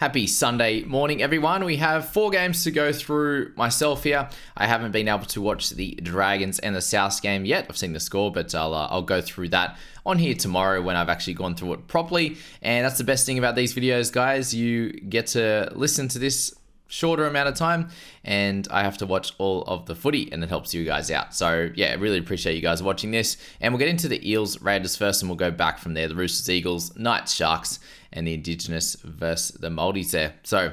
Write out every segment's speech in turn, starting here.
Happy Sunday morning, everyone. We have 4 games to go through myself here. I haven't been able to watch the Dragons and the Souths game yet. I've seen the score, but I'll go through that on here tomorrow when I've actually gone through it properly. And that's the best thing about these videos, guys. You get to listen to this shorter amount of time, and I have to watch all of the footy, and it helps you guys out. So yeah, I really appreciate you guys watching this. And we'll get into the Eels Raiders first, and we'll go back from there. The Roosters, Eagles, Knights, Sharks, and the Indigenous versus the Māoris there. So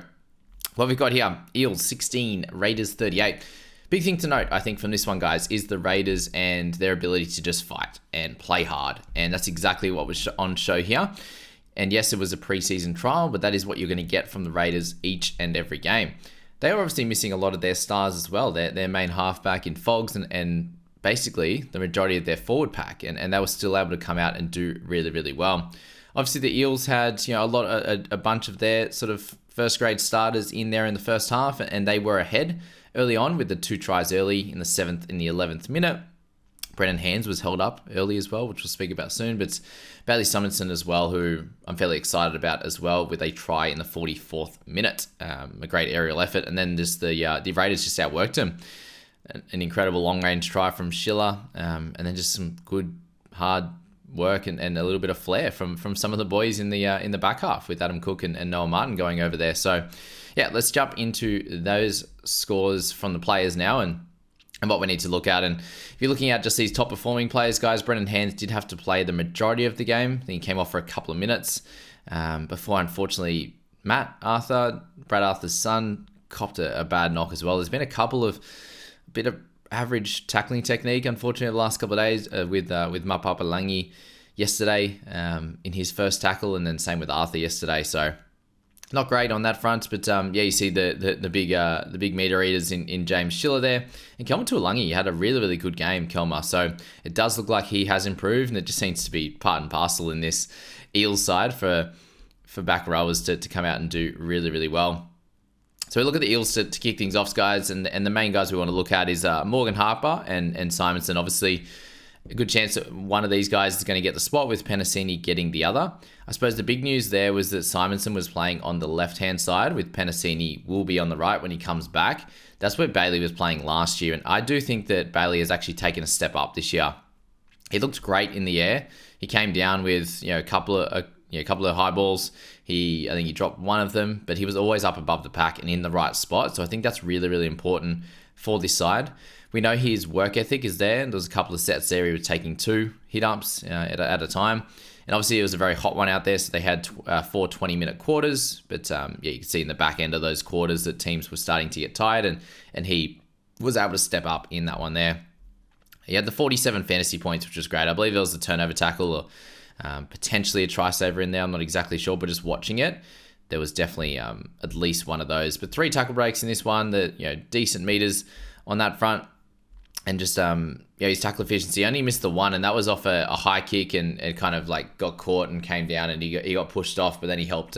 what we've got here, Eels 16, Raiders 38. Big thing to note, I think, from this one, guys, is the Raiders and their ability to just fight and play hard. And that's exactly what was on show here. And yes, it was a preseason trial, but that is what you're going to get from the Raiders each and every game. They were obviously missing a lot of their stars as well. Their main halfback in Fogs and basically the majority of their forward pack. And they were still able to come out and do really, really well. Obviously, the Eels had a bunch of their sort of first grade starters in there in the first half, and they were ahead early on with the 2 tries early in the 7th and the 11th minute. Brennan Hands was held up early as well, which we'll speak about soon. But Bailey Summerson as well, who I'm fairly excited about as well, with a try in the 44th minute. A great aerial effort. And then just the Raiders just outworked him. An incredible long-range try from Schiller. And then just some good, hard work and a little bit of flair from some of the boys in the back half, with Adam Cook and Noah Martin going over there. So yeah, let's jump into those scores from the players now and what we need to look at. And if you're looking at just these top performing players, guys, Brendan Hands did have to play the majority of the game. I think he came off for a couple of minutes before, unfortunately, Brad Arthur's son, copped a bad knock as well. There's been a bit of average tackling technique, unfortunately, the last couple of days with Mapapalangi yesterday in his first tackle, and then same with Arthur yesterday. So not great on that front, but yeah, you see the big meter eaters in James Schiller there, and Kelma Tuolangi had a really, really good game, Kelma. So it does look like he has improved, and it just seems to be part and parcel in this Eels side for back rowers to come out and do really, really well. So we look at the Eels to kick things off, guys, and the main guys we want to look at is Morgan Harper and Simonson. Obviously, a good chance that one of these guys is going to get the spot, with Penasini getting the other. I suppose the big news there was that Simonson was playing on the left-hand side, with Penasini will be on the right when he comes back. That's where Bailey was playing last year, and I do think that Bailey has actually taken a step up this year. He looked great in the air. He came down with a couple of high balls. I think he dropped one of them, but he was always up above the pack and in the right spot. So I think that's really, really important for this side. We know his work ethic is there. There was a couple of sets there. He was taking 2 hit-ups at a time. And obviously, it was a very hot one out there, so they had 4 20-minute quarters. But yeah, you can see in the back end of those quarters that teams were starting to get tired, and he was able to step up in that one there. He had the 47 fantasy points, which was great. I believe there was a turnover tackle or potentially a try saver in there. I'm not exactly sure, but just watching it, there was definitely at least one of those. But 3 tackle breaks in this one, decent meters on that front. And just his tackle efficiency, only missed the one, and that was off a high kick, and it kind of like got caught and came down, and he got pushed off, but then he helped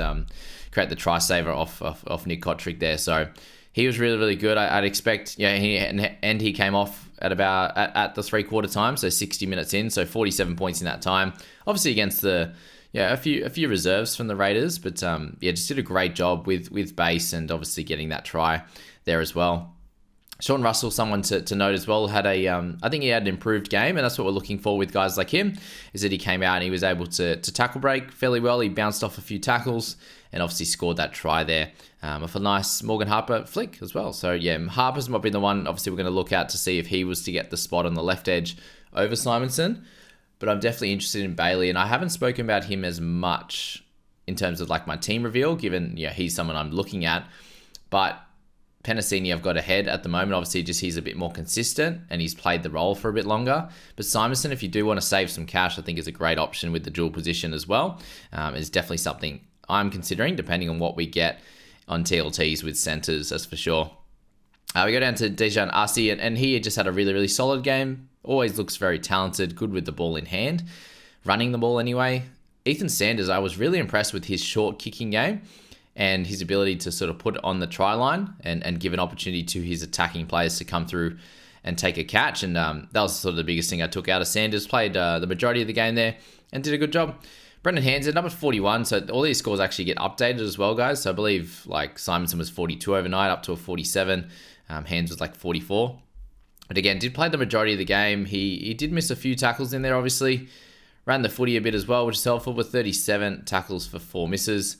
create the try saver off Nick Kotrick there. So he was really, really good. I'd expect, he came off at the 3/4 time, so 60 minutes in, so 47 points in that time. Obviously against a few reserves from the Raiders, but just did a great job with base, and obviously getting that try there as well. Sean Russell, someone to note as well, had I think he had an improved game, and that's what we're looking for with guys like him, is that he came out and he was able to tackle break fairly well. He bounced off a few tackles and obviously scored that try there with a nice Morgan Harper flick as well. So yeah, Harper's might be the one, obviously, we're going to look at to see if he was to get the spot on the left edge over Simonson. But I'm definitely interested in Bailey, and I haven't spoken about him as much in terms of like my team reveal, given he's someone I'm looking at. But Penasini I've got ahead at the moment. Obviously, just he's a bit more consistent and he's played the role for a bit longer. But Simonson, if you do want to save some cash, I think is a great option with the dual position as well. It's definitely something I'm considering, depending on what we get on TLTs with centers, that's for sure. We go down to Dejan Arce, and he just had a really, really solid game. Always looks very talented, good with the ball in hand, running the ball anyway. Ethan Sanders, I was really impressed with his short kicking game and his ability to sort of put it on the try line and give an opportunity to his attacking players to come through and take a catch. And that was sort of the biggest thing I took out of Sanders. Played the majority of the game there and did a good job. Brendan Hands at number 41. So all these scores actually get updated as well, guys. So I believe like Simonson was 42 overnight, up to a 47. Hands was like 44. But again, did play the majority of the game. He did miss a few tackles in there, obviously. Ran the footy a bit as well, which is helpful, with 37 tackles for 4 misses.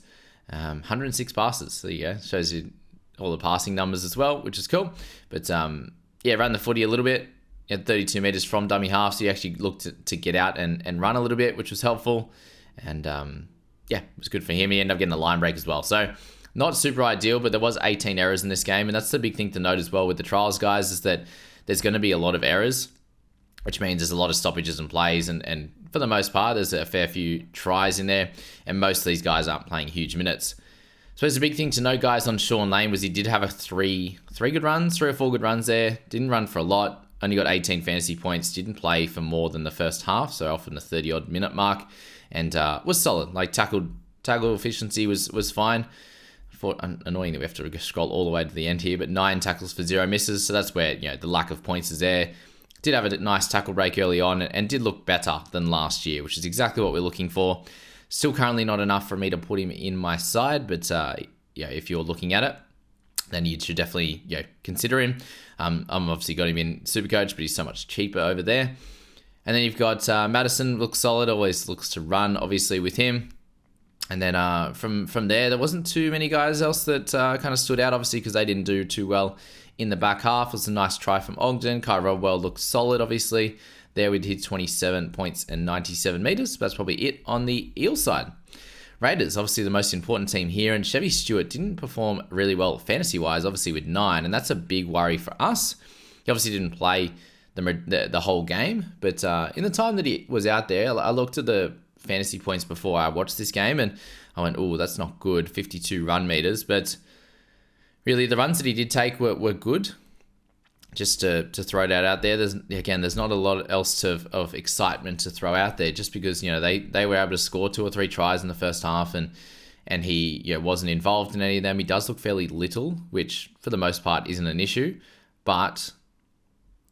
106 passes. There you go. Shows you all the passing numbers as well, which is cool. But yeah, ran the footy a little bit. He had 32 meters from dummy half, so he actually looked to get out and run a little bit, which was helpful. And yeah, it was good for him. He ended up getting a line break as well. So not super ideal, but there was 18 errors in this game. And that's the big thing to note as well with the trials, guys, is that there's going to be a lot of errors, which means there's a lot of stoppages and plays. And for the most part, there's a fair few tries in there. And most of these guys aren't playing huge minutes. So it's a big thing to note, guys, on Sean Lane was he did have three or four good runs there. Didn't run for a lot. Only got 18 fantasy points. Didn't play for more than the first half, so often the 30-odd minute mark. And was solid. Like tackle efficiency was fine. Annoying that we have to scroll all the way to the end here, but 9 tackles for 0 misses. So that's where the lack of points is there. Did have a nice tackle break early on and did look better than last year, which is exactly what we're looking for. Still currently not enough for me to put him in my side, but if you're looking at it, then you should definitely consider him. I'm obviously got him in Supercoach, but he's so much cheaper over there. And then you've got Madison, looks solid, always looks to run, obviously, with him. And then from there wasn't too many guys else that kind of stood out, obviously, because they didn't do too well in the back half. It was a nice try from Ogden. Kai Rodwell looks solid, obviously. There we hit 27 points and 97 meters. That's probably it on the Eel side. Raiders, obviously the most important team here, and Chevy Stewart didn't perform really well fantasy-wise, obviously with 9, and that's a big worry for us. He obviously didn't play the whole game, but in the time that he was out there, I looked at the fantasy points before I watched this game, and I went, oh, that's not good, 52 run meters, but really the runs that he did take were good. Just to throw that out there, there's not a lot else of excitement to throw out there, just because they were able to score 2 or 3 tries in the first half, and he wasn't involved in any of them. He does look fairly little, which for the most part isn't an issue, but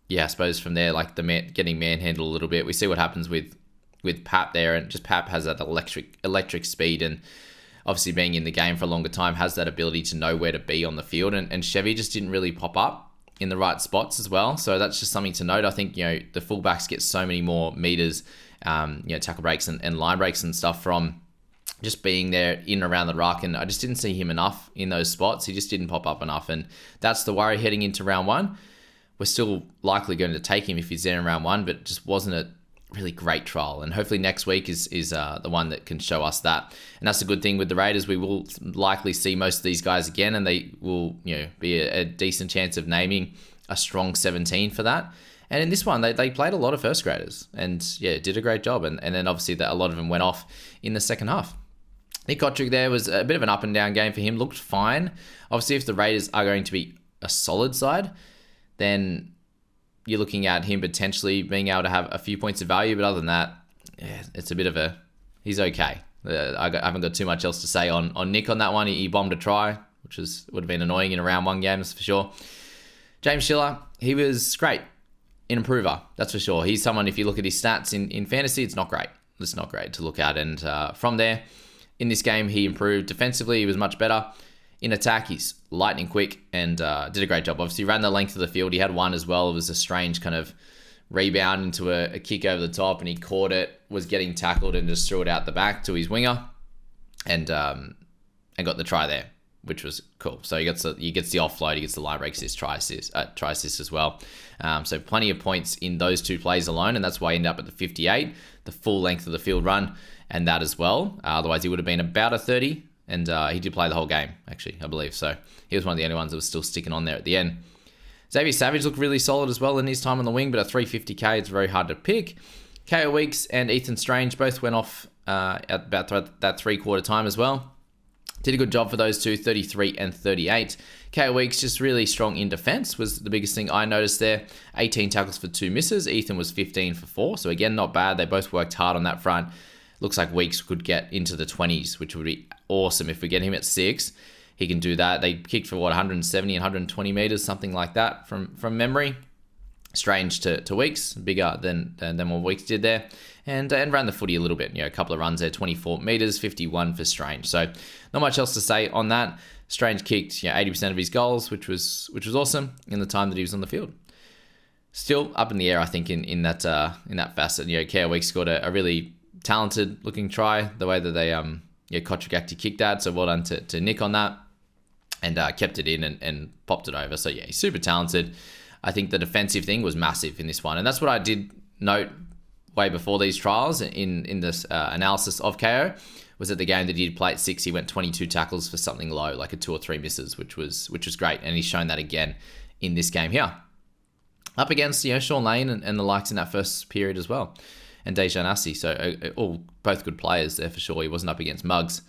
yeah, I suppose from there, like getting manhandled a little bit, we see what happens with Pap there, and just Pap has that electric speed, and obviously being in the game for a longer time has that ability to know where to be on the field, and Chevy just didn't really pop up in the right spots as well. So that's just something to note. I think, the fullbacks get so many more meters, tackle breaks and line breaks and stuff from just being there in and around the ruck. And I just didn't see him enough in those spots. He just didn't pop up enough. And that's the worry heading into round 1. We're still likely going to take him if he's there in round 1, but just wasn't a really great trial. And hopefully next week is the one that can show us that. And that's a good thing with the Raiders. We will likely see most of these guys again, and they will be a decent chance of naming a strong 17 for that. And in this one, they played a lot of first graders and did a great job. And then obviously a lot of them went off in the second half. Nick Kotrick there was a bit of an up and down game for him. Looked fine. Obviously, if the Raiders are going to be a solid side, then you're looking at him potentially being able to have a few points of value. But other than that, it's a bit of he's okay. I haven't got too much else to say on Nick on that one. He bombed a try, which would have been annoying in a round 1 game, that's for sure. James Schiller, he was great. An improver, that's for sure. He's someone, if you look at his stats in fantasy, it's not great. It's not great to look at. And from there, in this game, he improved defensively. He was much better. In attack, he's lightning quick and did a great job. Obviously, ran the length of the field. He had one as well. It was a strange kind of rebound into a kick over the top, and he caught it, was getting tackled, and just threw it out the back to his winger, and got the try there, which was cool. So he gets the offload, he gets the line break assist, try assist as well. So plenty of points in those 2 plays alone, and that's why he ended up at the 58, the full length of the field run, and that as well. Otherwise, he would have been about a 30. And he did play the whole game, actually, I believe. So he was one of the only ones that was still sticking on there at the end. Xavier Savage looked really solid as well in his time on the wing, but a 350k, it's very hard to pick. KO Weeks and Ethan Strange both went off at about that 3/4 time as well. Did a good job for those two, 33 and 38. KO Weeks just really strong in defense was the biggest thing I noticed there. 18 tackles for 2 misses. Ethan was 15 for 4. So again, not bad. They both worked hard on that front. Looks like Weeks could get into the 20s, which would be awesome. If we get him at 6, he can do that. They kicked for 170 and 120 meters, something like that from memory. Strange to Weeks, bigger than what Weeks did there, and ran the footy a little bit. A couple of runs there, 24 meters, 51 for Strange. So not much else to say on that. Strange kicked 80% of his goals, which was awesome in the time that he was on the field. Still up in the air, I think, in that facet. Care Weeks scored a really talented looking try. The way that they Kotrick actually kicked that, so well done to Nick on that, and kept it in and popped it over. So he's super talented. I think the defensive thing was massive in this one, and that's what I did note way before these trials in this analysis of KO, was that the game that he did play at 6, he went 22 tackles for something low, like a 2 or 3 misses, which was great, and he's shown that again in this game here. Up against Sean Lane and the likes in that first period as well, and Dejan Assi, so both good players there for sure. He wasn't up against mugs.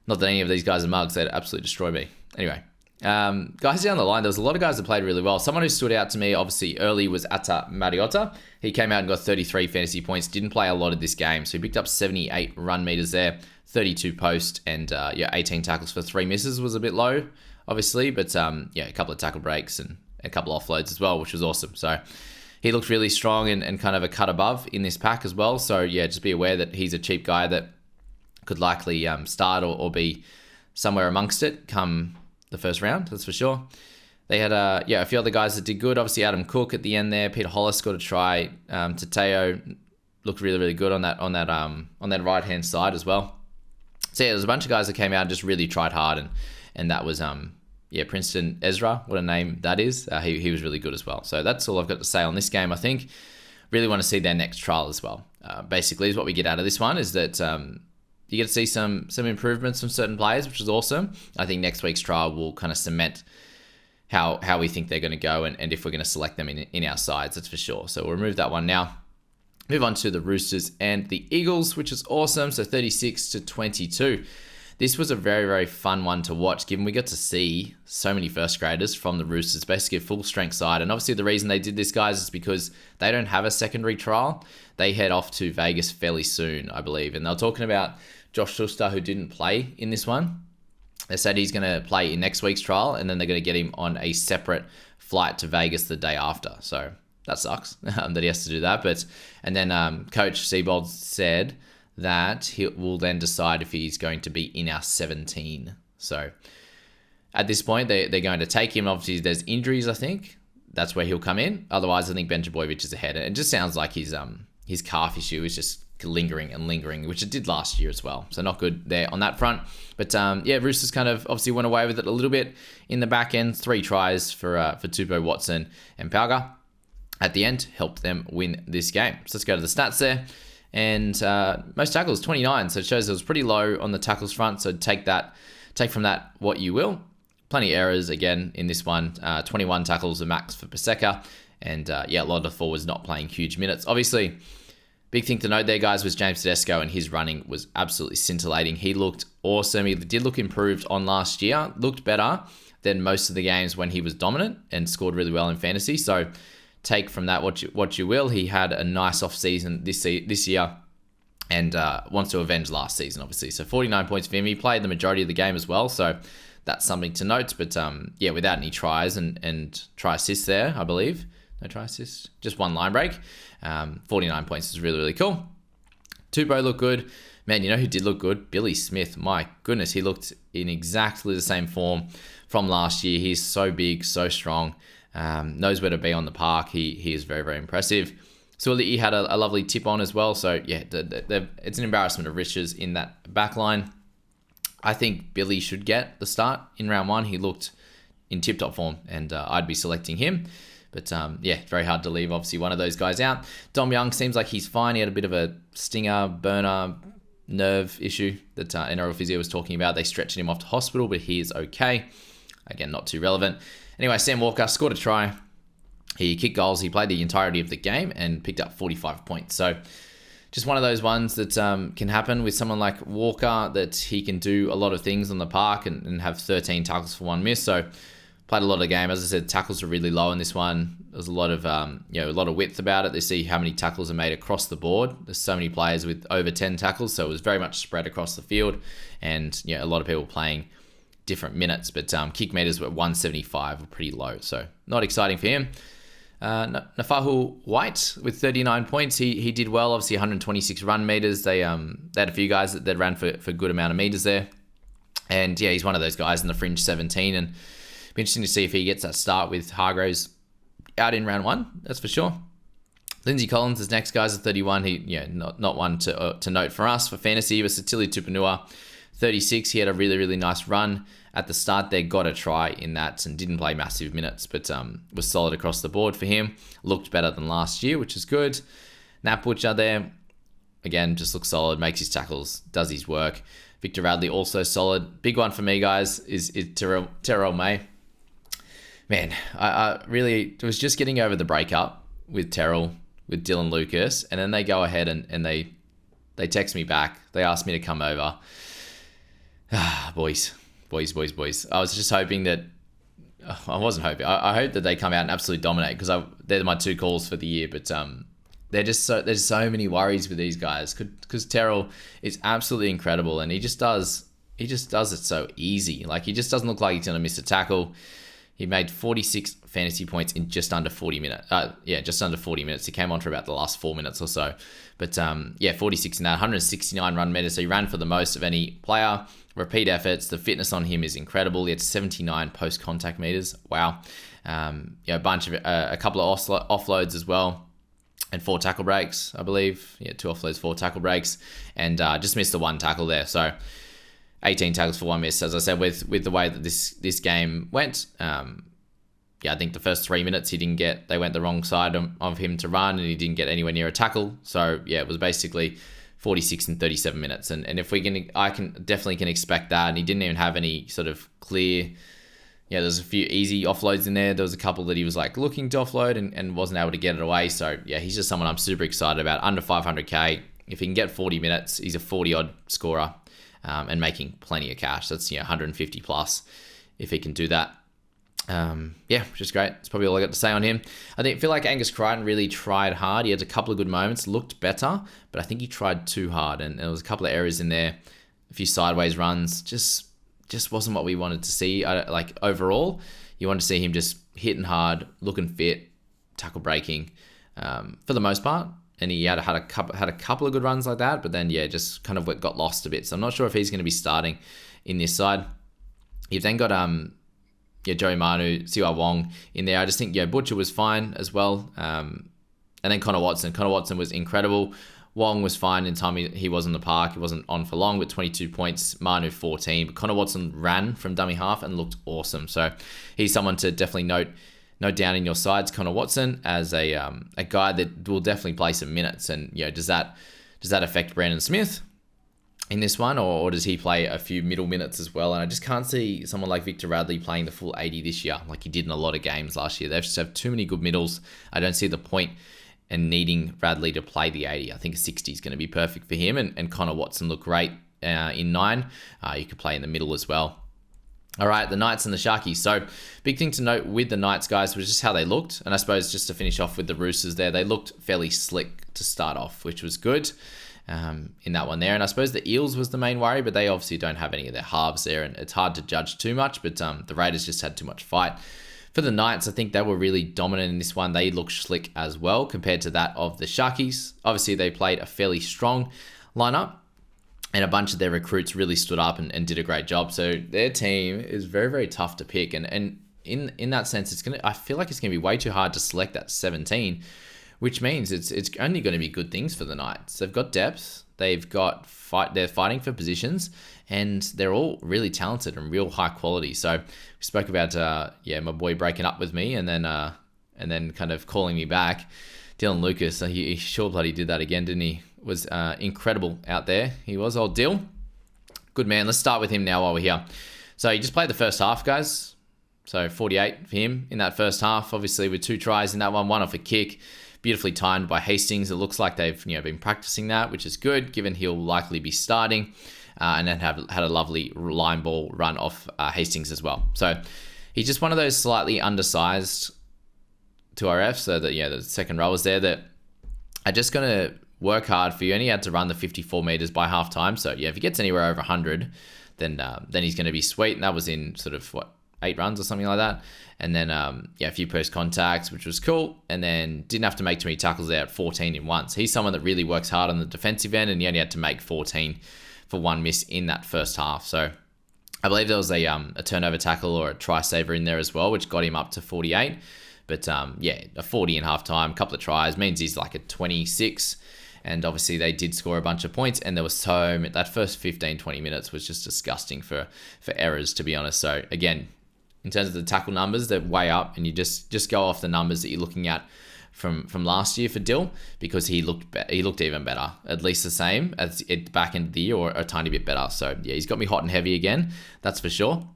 Not that any of these guys are mugs, they'd absolutely destroy me. Anyway, guys down the line, there was a lot of guys that played really well. Someone who stood out to me, obviously, early was Atta Mariota. He came out and got 33 fantasy points, didn't play a lot of this game, so he picked up 78 run meters there, 32 post, and 18 tackles for 3 misses was a bit low, obviously, but a couple of tackle breaks and a couple offloads as well, which was awesome. So he looked really strong and kind of a cut above in this pack as well. So just be aware that he's a cheap guy that could likely start or be somewhere amongst it come the first round, that's for sure. They had a few other guys that did good. Obviously, Adam Cook at the end there. Peter Hollis got a try. Tateo looked really, really good on that right hand side as well. So there's a bunch of guys that came out and just really tried hard, and that was Princeton Ezra, what a name that is. He was really good as well. So that's all I've got to say on this game, I think. Really want to see their next trial as well. Basically, is what we get out of this one is that you get to see some improvements from certain players, which is awesome. I think next week's trial will kind of cement how we think they're going to go and if we're going to select them in our sides, that's for sure. So we'll remove that one now. Move on to the Roosters and the Eagles, which is awesome. So 36-22. This was a very, very fun one to watch, given we got to see so many first graders from the Roosters, basically a full strength side. And obviously the reason they did this, guys, is because they don't have a secondary trial. They head off to Vegas fairly soon, I believe. And they're talking about Josh Schuster, who didn't play in this one. They said he's going to play in next week's trial, and then they're going to get him on a separate flight to Vegas the day after. So that sucks that he has to do that. And then Coach Seabold said that he will then decide if he's going to be in our 17. So at this point, they're going to take him. Obviously, there's injuries, I think. That's where he'll come in. Otherwise, I think Ben Jabojevic is ahead. It just sounds like his calf issue is just lingering, which it did last year as well. So not good there on that front. But Roosters kind of obviously went away with it a little bit in the back end. 3 tries for Tupou, Watson, and Pauga at the end helped them win this game. So let's go to the stats there. And most tackles, 29. So it shows it was pretty low on the tackles front. So take from that what you will. Plenty of errors again in this one. 21 tackles a max for Paseka. And a lot of the forwards not playing huge minutes. Obviously, big thing to note there, guys, was James Tedesco, and his running was absolutely scintillating. He looked awesome. He did look improved on last year. Looked better than most of the games when he was dominant and scored really well in fantasy. So take from that what you will. He had a nice off season this year and wants to avenge last season, obviously. So 49 points for him. He played the majority of the game as well, so that's something to note. But without any tries and try assists there, I believe. No try assists, just 1 line break. 49 points is really, really cool. Tupou looked good. Man, you know who did look good? Billy Smith. My goodness, he looked in exactly the same form from last year. He's so big, so strong. Knows where to be on the park. He is very, very impressive. So he had a lovely tip on as well. So it's an embarrassment of riches in that back line. I think Billy should get the start in round 1. He looked in tip-top form, and I'd be selecting him. But very hard to leave, obviously, one of those guys out. Dom Young seems like he's fine. He had a bit of a stinger, burner, nerve issue that NRL Physio was talking about. They stretched him off to hospital, but he is okay. Again, not too relevant. Anyway, Sam Walker scored a try. He kicked goals. He played the entirety of the game and picked up 45 points. So just one of those ones that can happen with someone like Walker, that he can do a lot of things on the park and have 13 tackles for 1 miss. So played a lot of the game. As I said, tackles are really low in this one. There's a lot of width about it. They see how many tackles are made across the board. There's so many players with over 10 tackles, so it was very much spread across the field, and a lot of people playing different minutes. But kick meters were 175, were pretty low, so not exciting for him. Nafahu White with 39 points. He did well. Obviously 126 run meters. They had a few guys that ran for good amount of meters there. And yeah, he's one of those guys in the fringe 17. And it'll be interesting to see if he gets that start with Hargroves out in round 1. That's for sure. Lindsay Collins is next, guys, at 31. He, not one to note for us for fantasy. But Satili Tupanua, 36. He had a really, really nice run at the start there. Got a try in that and didn't play massive minutes, but was solid across the board for him. Looked better than last year, which is good. Nat Butcher there, again, just looks solid, makes his tackles, does his work. Victor Radley also solid. Big one for me, guys, is Terrell May. Man, I really was just getting over the breakup with Terrell, with Dylan Lucas, and then they go ahead and they text me back. They asked me to come over. Boys. I was just hoping that... I wasn't hoping. I hope that they come out and absolutely dominate, because they're my 2 calls for the year, but there's so many worries with these guys, because Terrell is absolutely incredible, and he just does it so easy. Like, he just doesn't look like he's going to miss a tackle. He made 46 fantasy points in just under 40 minutes. Just under 40 minutes. He came on for about the last 4 minutes or so. But 46 in that, 169 run meters. So he ran for the most of any player. Repeat efforts. The fitness on him is incredible. He had 79 post-contact meters. Wow. A couple of offloads as well. And 4 tackle breaks, I believe. 2 offloads, 4 tackle breaks. And just missed the 1 tackle there. So 18 tackles for 1 miss, as I said, with the way that this game went. I think the first 3 minutes they went the wrong side of him to run, and he didn't get anywhere near a tackle. So yeah, it was basically 46 and 37 minutes. And if I can definitely expect that. And he didn't even have any sort of clear, there's a few easy offloads in there. There was a couple that he was like looking to offload and wasn't able to get it away. So yeah, he's just someone I'm super excited about. Under 500k. If he can get 40 minutes, he's a 40 odd scorer. And making plenty of cash. That's 150 plus if he can do that. Which is great. That's probably all I got to say on him. I feel like Angus Crichton really tried hard. He had a couple of good moments, looked better, but I think he tried too hard, and there was a couple of errors in there, a few sideways runs. Just wasn't what we wanted to see. Overall, you want to see him just hitting hard, looking fit, tackle breaking, for the most part. And he had a couple of good runs like that, but then just kind of got lost a bit. So I'm not sure if he's going to be starting in this side. You've then got Joey Manu, Siwa Wong in there. I just think Butcher was fine as well. And then Connor Watson. Connor Watson was incredible. Wong was fine in time he was in the park. He wasn't on for long, but 22 points. Manu 14. But Connor Watson ran from dummy half and looked awesome. So he's someone to definitely note down in your sides, Connor Watson, as a guy that will definitely play some minutes. And does that affect Brandon Smith in this one, or does he play a few middle minutes as well? And I just can't see someone like Victor Radley playing the full 80 this year, like he did in a lot of games last year. They just have too many good middles. I don't see the point in needing Radley to play the 80. I think a 60 is going to be perfect for him, and Connor Watson looked great in 9. You could play in the middle as well. All right, the Knights and the Sharkies. So big thing to note with the Knights, guys, was just how they looked. And I suppose just to finish off with the Roosters there, they looked fairly slick to start off, which was good in that one there. And I suppose the Eels was the main worry, but they obviously don't have any of their halves there, and it's hard to judge too much, but the Raiders just had too much fight. For the Knights, I think they were really dominant in this one. They looked slick as well compared to that of the Sharkies. Obviously, they played a fairly strong lineup, and a bunch of their recruits really stood up and did a great job. So their team is very, very tough to pick. And in that sense, I feel like it's gonna be way too hard to select that 17, which means it's only going to be good things for the Knights. They've got depth, they're fighting for positions, and they're all really talented and real high quality. So we spoke about my boy breaking up with me and then kind of calling me back. Dylan Lucas, he sure bloody did that again, didn't he? Was incredible out there. He was, old Dill. Good man. Let's start with him now while we're here. So he just played the first half, guys. So 48 for him in that first half, obviously with 2 tries in that one off a kick. Beautifully timed by Hastings. It looks like they've been practicing that, which is good, given he'll likely be starting. And then had a lovely line ball run off Hastings as well. So he's just one of those slightly undersized 2RFs. So that the second rowers there that are just going to work hard for you. And he had to run the 54 meters by half time. So if he gets anywhere over 100, then he's going to be sweet. And that was in sort of 8 runs or something like that. And then, a few post contacts, which was cool. And then didn't have to make too many tackles there at 14 in one. So he's someone that really works hard on the defensive end, and he only had to make 14 for one miss in that first half. So I believe there was a turnover tackle or a try saver in there as well, which got him up to 48. But a 40 in half time, a couple of tries, means he's like a 26. And obviously they did score a bunch of points, and there was that first 15, 20 minutes was just disgusting for errors, to be honest. So again, in terms of the tackle numbers, they're way up, and you just go off the numbers that you're looking at from last year for Dill, because he looked even better, at least the same as at the back end of the year, or a tiny bit better. So yeah, he's got me hot and heavy again, that's for sure.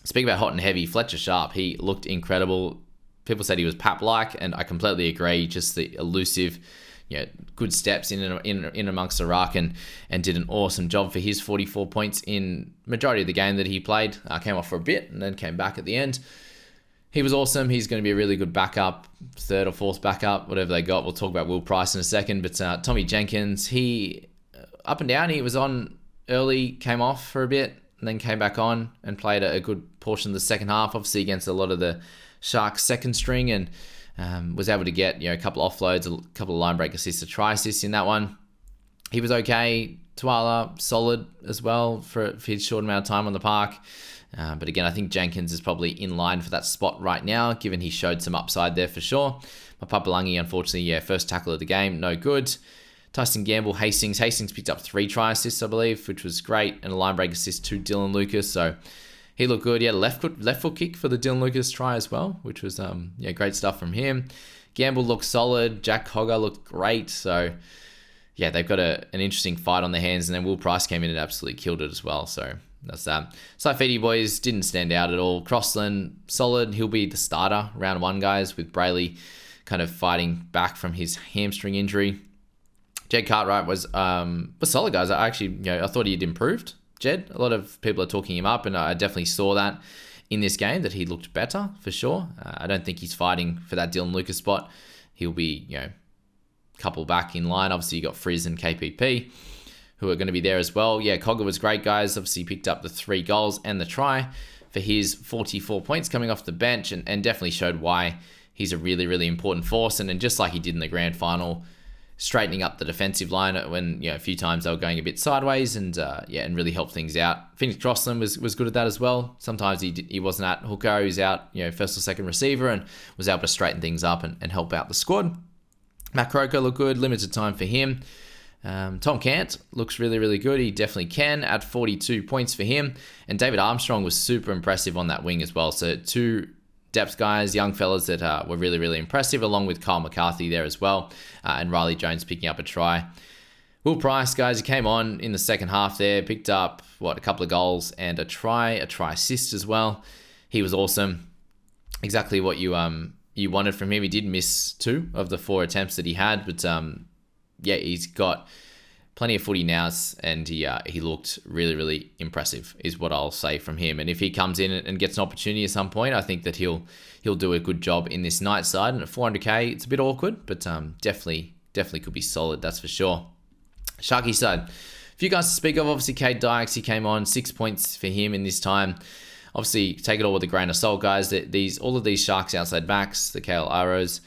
Speaking about hot and heavy, Fletcher Sharp, he looked incredible. People said he was Pap-like, and I completely agree. Just the elusive, good steps in amongst the ruck, and did an awesome job for his 44 points in majority of the game that he played. Came off for a bit and then came back at the end. He was awesome. He's going to be a really good backup, third or fourth backup, whatever they got. We'll talk about Will Price in a second. But Tommy Jenkins, he up and down. He was on early, came off for a bit, and then came back on and played a good portion of the second half, obviously against a lot of the Sharks second string, and was able to get a couple of offloads, a couple of line break assists, a try assist in that one. He was okay. Tuala, solid as well for his short amount of time on the park. But again, I think Jenkins is probably in line for that spot right now, given he showed some upside there for sure. Papalangi, unfortunately, first tackle of the game, no good. Tyson Gamble, Hastings picked up 3 try assists, I believe, which was great, and a line break assist to Dylan Lucas. So he looked good. He had a left foot kick for the Dylan Lucas try as well, which was great stuff from him. Gamble looked solid. Jack Hogger looked great. So yeah, they've got an interesting fight on their hands. And then Will Price came in and absolutely killed it as well. So that's that. Saifidi boys didn't stand out at all. Crossland, solid. He'll be the starter, round 1 guys, with Brayley kind of fighting back from his hamstring injury. Jed Cartwright was solid, guys. I thought he had improved. Jed, a lot of people are talking him up, and I definitely saw that in this game, that he looked better for sure. I don't think he's fighting for that Dylan Lucas spot. He'll be, couple back in line. Obviously, you got Frizz and KPP, who are going to be there as well. Yeah, Cogger was great, guys. Obviously, picked up the 3 goals and the try for his 44 points coming off the bench, and definitely showed why he's a really, really important force. And then just like he did in the grand final, straightening up the defensive line when a few times they were going a bit sideways, and really helped things out. Phoenix Crossland was good at that as well. Sometimes he wasn't at hooker, he was out first or second receiver, and was able to straighten things up and help out the squad. Matt Croker looked good, limited time for him. Tom Cant looks really, really good. He definitely can, at 42 points for him. And David Armstrong was super impressive on that wing as well. So 2 depth guys, young fellas that were really, really impressive, along with Kyle McCarthy there as well, and Riley Jones picking up a try. Will Price, guys, he came on in the second half there, picked up, a couple of goals and a try assist as well. He was awesome. Exactly what you wanted from him. He did miss 2 of the 4 attempts that he had, but he's got plenty of footy now, and he looked really, really impressive, is what I'll say from him. And if he comes in and gets an opportunity at some point, I think that he'll do a good job in this night side. And at 400k, it's a bit awkward, but definitely could be solid, that's for sure. Sharky side, a few guys to speak of. Obviously, Cade Dykes, he came on, 6 points for him in this time. Obviously, take it all with a grain of salt, guys. All of these Sharks outside backs, the Kale Arrows,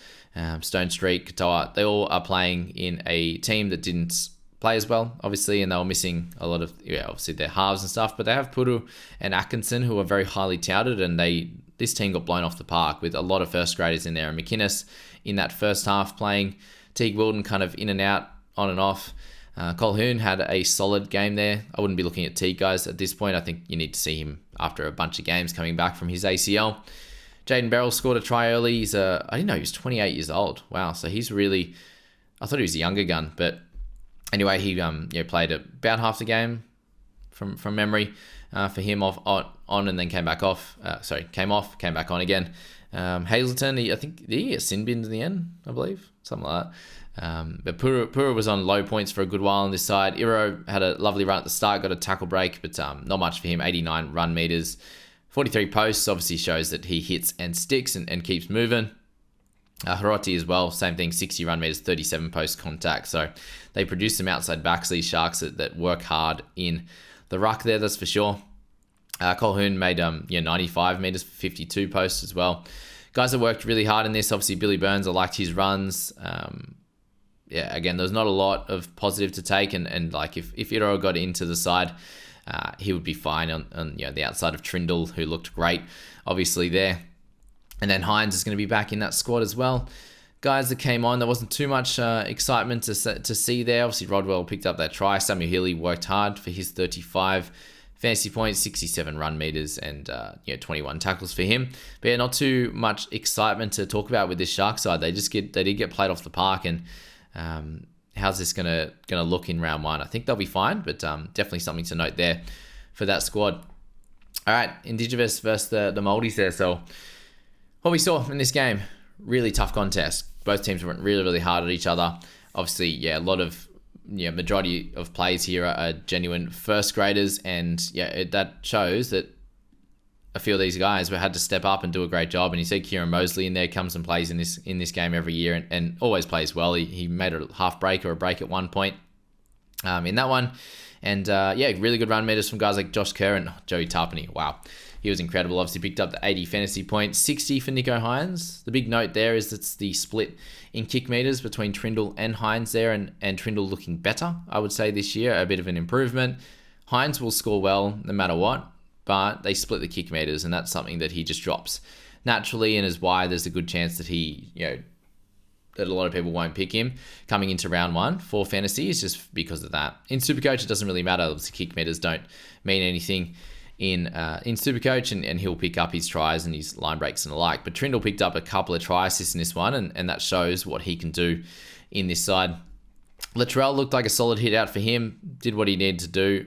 Stone Street, Katoa, they all are playing in a team that didn't play as well, obviously, and they were missing a lot of, obviously, their halves and stuff, but they have Puru and Atkinson, who are very highly touted, and this team got blown off the park with a lot of first graders in there, and McInnes in that first half playing, Teague Wilden kind of in and out, on and off. Colhoun had a solid game there. I wouldn't be looking at Teague, guys, at this point. I think you need to see him after a bunch of games coming back from his ACL. Jaden Beryl scored a try early. I didn't know he was 28 years old. Wow, so he's really, I thought he was a younger gun, but anyway, he played about half the game from memory for him on and then came back off. Came off, came back on again. Hazleton, I think he get sin binned in the end, I believe, something like that. But Pura was on low points for a good while on this side. Iro had a lovely run at the start, got a tackle break, but not much for him. 89 run meters, 43 posts. Obviously shows that he hits and sticks and keeps moving. Hiroti as well, same thing, 60 run meters, 37 post contact. So they produce some outside backs, these Sharks, that work hard in the ruck there, that's for sure. Colquhoun made 95 meters for 52 posts as well. Guys that worked really hard in this, obviously Billy Burns, I liked his runs. Again, there's not a lot of positive to take, and like if Iro got into the side, he would be fine on the outside of Trindle, who looked great, obviously there. And then Hines is going to be back in that squad as well. Guys that came on, there wasn't too much excitement to see there. Obviously, Rodwell picked up that try. Samuel Healy worked hard for his 35 fantasy points, 67 run meters, and 21 tackles for him. But yeah, not too much excitement to talk about with this Shark side. They did get played off the park, and how's this gonna look in round one? I think they'll be fine, but definitely something to note there for that squad. All right, Indigenous versus the Maldies there. So what we saw in this game, really tough contest. Both teams went really, really hard at each other. Obviously, a lot of majority of players here are genuine first graders, and that shows that a few of these guys had to step up and do a great job. And you see Kieran Mosley in there, comes and plays in this game every year, and always plays well. He made a half break or a break at one point in that one. And really good run meters from guys like Josh Kerr and Joey Tarpany. Wow, he was incredible. Obviously picked up the 80 fantasy points, 60 for Nicho Hines. The big note there is it's the split in kick meters between Trindle and Hines there, and Trindle looking better, I would say, this year, a bit of an improvement. Hines will score well no matter what, but they split the kick meters, and that's something that he just drops naturally, and is why there's a good chance that that a lot of people won't pick him coming into round one for fantasy, is just because of that. In Supercoach, it doesn't really matter. Obviously, kick meters don't mean anything in Supercoach, and he'll pick up his tries and his line breaks and the like. But Trindle picked up a couple of try assists in this one, and that shows what he can do in this side. Latrell looked like a solid hit out for him, did what he needed to do.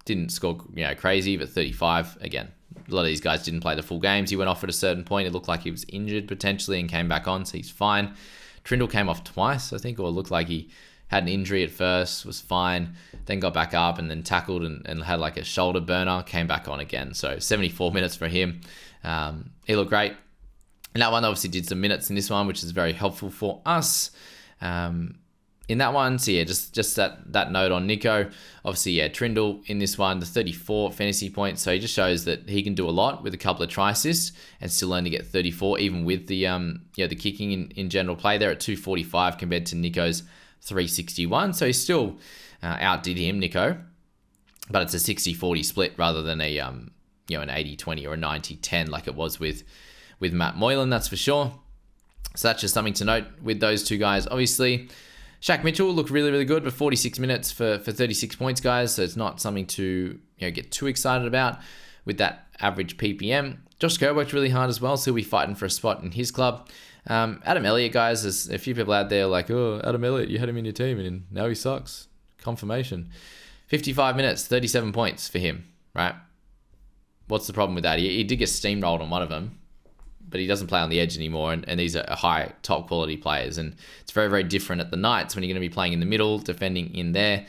Didn't score crazy, but 35, again, a lot of these guys didn't play the full games. He went off at a certain point. It looked like he was injured potentially and came back on, so he's fine. Trindle came off twice, I think, or it looked like he had an injury at first, was fine, then got back up and then tackled and had like a shoulder burner, came back on again. So 74 minutes for him. He looked great. And that one obviously did some minutes in this one, which is very helpful for us. In that one, so just that note on Nicho. Obviously, Trindle in this one, the 34 fantasy points. So he just shows that he can do a lot with a couple of try assists and still only get 34, even with the the kicking in general play there at 245 compared to Nicho's 361. So he still outdid him, Nicho, but it's a 60-40 split rather than a an 80-20 or a 90-10 like it was with Matt Moylan, that's for sure. So that's just something to note with those two guys. Obviously, Shaq Mitchell looked really, really good, but 46 minutes for 36 points, guys. So it's not something to get too excited about with that average PPM. Josh Kerr worked really hard as well, so he'll be fighting for a spot in his club. Adam Elliott, guys, there's a few people out there like, oh, Adam Elliott, you had him in your team, and now he sucks. Confirmation. 55 minutes, 37 points for him, right? What's the problem with that? He did get steamrolled on one of them, but he doesn't play on the edge anymore, and these are high, top quality players, and it's very, very different at the Knights when you're going to be playing in the middle, defending in there,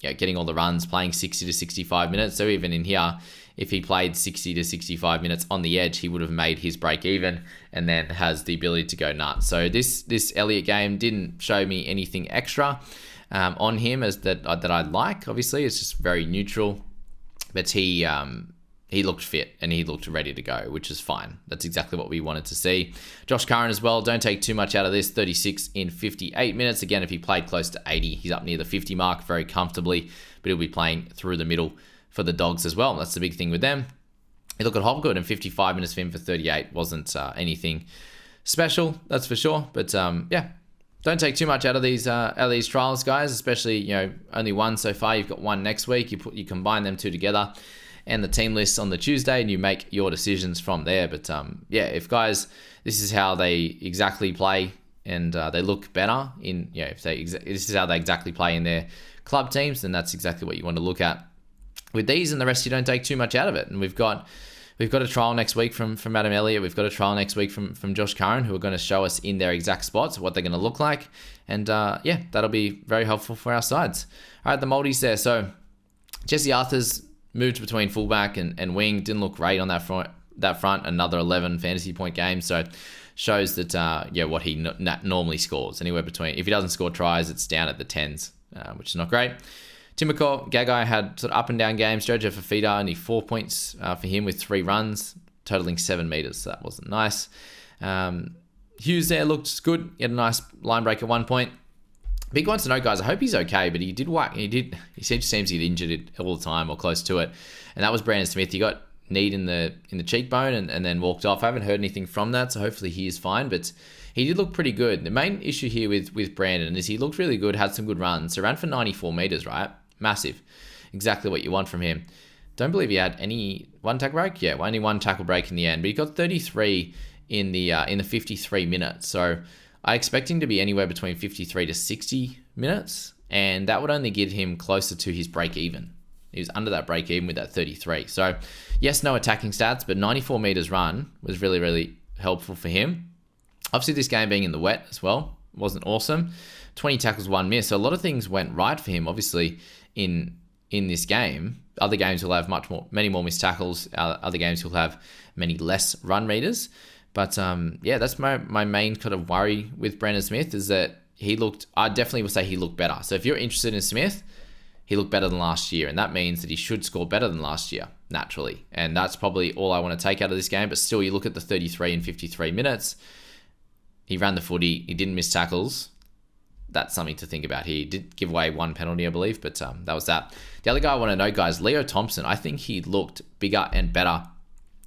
getting all the runs, playing 60 to 65 minutes. So even in here, if he played 60 to 65 minutes on the edge, he would have made his break even, and then has the ability to go nuts. So this Elliott game didn't show me anything extra on him as that I'd like. Obviously, it's just very neutral, but he looked fit and he looked ready to go, which is fine. That's exactly what we wanted to see. Josh Curran as well, don't take too much out of this. 36 in 58 minutes. Again, if he played close to 80, he's up near the 50 mark very comfortably, but he'll be playing through the middle for the Dogs as well. That's the big thing with them. You look at Hopgood, and 55 minutes for him for 38 wasn't anything special, that's for sure. But don't take too much out of these trials, guys, especially only one so far. You've got one next week. You combine them two together and the team lists on the Tuesday, and you make your decisions from there. But if guys, this is how they exactly play, and they look better in this is how they exactly play in their club teams, then that's exactly what you want to look at with these, and the rest you don't take too much out of it. And we've got a trial next week from Adam Elliott. We've got a trial next week from Josh Curran, who are going to show us in their exact spots what they're going to look like, and that'll be very helpful for our sides. All right, the Maldies there. So Jesse Arthur's moved between fullback and wing, didn't look great on that front. Another 11 fantasy point game, so shows that what he normally scores, anywhere between, if he doesn't score tries, it's down at the 10s, which is not great. Timoko, Gagai had sort of up and down games. Jojo Fafita, only 4 points for him with 3 runs, totaling 7 meters. So that wasn't nice. Hughes there looked good. He had a nice line break at 1 point. Big one to note, guys. I hope he's okay, but he seems to get injured all the time or close to it. And that was Brandon Smith. He got kneed in the cheekbone and then walked off. I haven't heard anything from that, so hopefully he is fine. But he did look pretty good. The main issue here with Brandon is he looked really good, had some good runs. So ran for 94 meters, right? Massive. Exactly what you want from him. Don't believe he had any one tackle break. Yeah, only one tackle break in the end, but he got 33 in the 53 minutes. So I expect him to be anywhere between 53 to 60 minutes, and that would only get him closer to his break even. He was under that break even with that 33. So yes, no attacking stats, but 94 meters run was really, really helpful for him. Obviously, this game being in the wet as well wasn't awesome. 20 tackles, 1 miss. So a lot of things went right for him, obviously, in this game. Other games will have many more missed tackles. Other games will have many less run meters. But yeah, that's my main kind of worry with Brandon Smith is that I definitely would say he looked better. So if you're interested in Smith, he looked better than last year. And that means that he should score better than last year, naturally. And that's probably all I want to take out of this game. But still, you look at the 33 and 53 minutes. He ran the footy. He didn't miss tackles. That's something to think about. He did give away 1 penalty, I believe. But that was that. The other guy I want to know, guys, Leo Thompson. I think he looked bigger and better.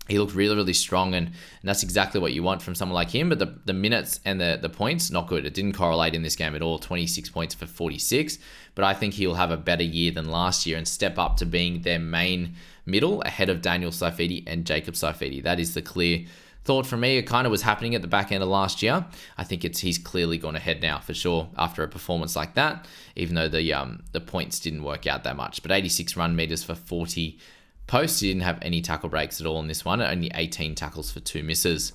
He looked really, really strong, and that's exactly what you want from someone like him. But the minutes and the points, not good. It didn't correlate in this game at all. 26 points for 46. But I think he'll have a better year than last year and step up to being their main middle ahead of Daniel Saifidi and Jacob Saifidi. That is the clear thought for me. It kind of was happening at the back end of last year. I think he's clearly gone ahead now for sure after a performance like that, even though the points didn't work out that much. But 86 run meters for 40 posts. He didn't have any tackle breaks at all in this one. Only 18 tackles for 2 misses.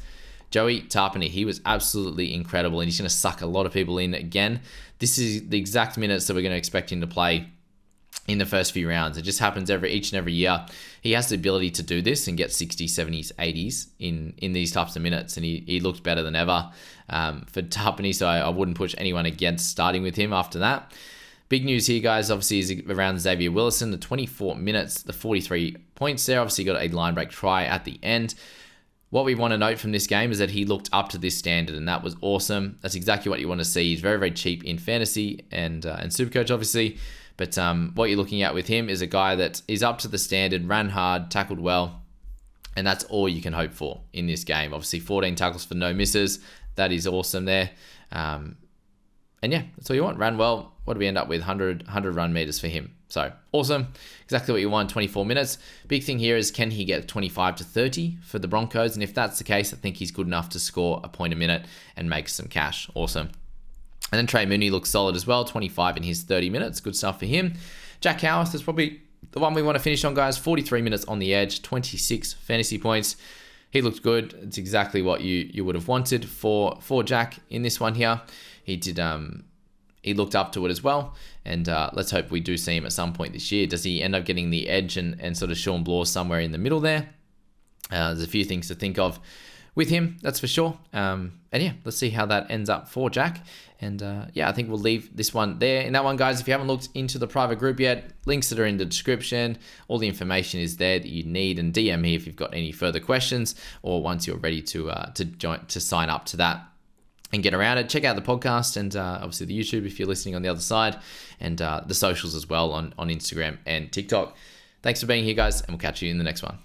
Joey Tarpany, he was absolutely incredible, and he's going to suck a lot of people in again. This is the exact minutes that we're going to expect him to play in the first few rounds. It just happens each and every year. He has the ability to do this and get 60s, 70s, 80s in these types of minutes, and he looked better than ever for Tarpany, so I wouldn't push anyone against starting with him after that. Big news here, guys, obviously, is around Xavier Willison. The 24 minutes, the 43 points there. Obviously, got a line break try at the end. What we want to note from this game is that he looked up to this standard, and that was awesome. That's exactly what you want to see. He's very, very cheap in fantasy and Supercoach, obviously. But what you're looking at with him is a guy that is up to the standard, ran hard, tackled well, and that's all you can hope for in this game. Obviously, 14 tackles for no misses. That is awesome there. And yeah, that's all you want. Ran well. What do we end up with? 100 run meters for him. So awesome. Exactly what you want. 24 minutes. Big thing here is, can he get 25 to 30 for the Broncos? And if that's the case, I think he's good enough to score a point a minute and make some cash. Awesome. And then Trey Mooney looks solid as well. 25 in his 30 minutes. Good stuff for him. Jack Howarth is probably the one we want to finish on, guys. 43 minutes on the edge. 26 fantasy points. He looked good. It's exactly what you would have wanted for Jack in this one here. He did. He looked up to it as well, and let's hope we do see him at some point this year. Does he end up getting the edge and sort of Sean Blaw somewhere in the middle there? There's a few things to think of with him, that's for sure. And yeah, let's see how that ends up for Jack. And yeah, I think we'll leave this one there. In that one, guys, if you haven't looked into the private group yet, links that are in the description. All the information is there that you need, and DM me if you've got any further questions or once you're ready to sign up to that and get around it. Check out the podcast and obviously the YouTube if you're listening on the other side, and the socials as well on Instagram and TikTok. Thanks for being here, guys, and we'll catch you in the next one.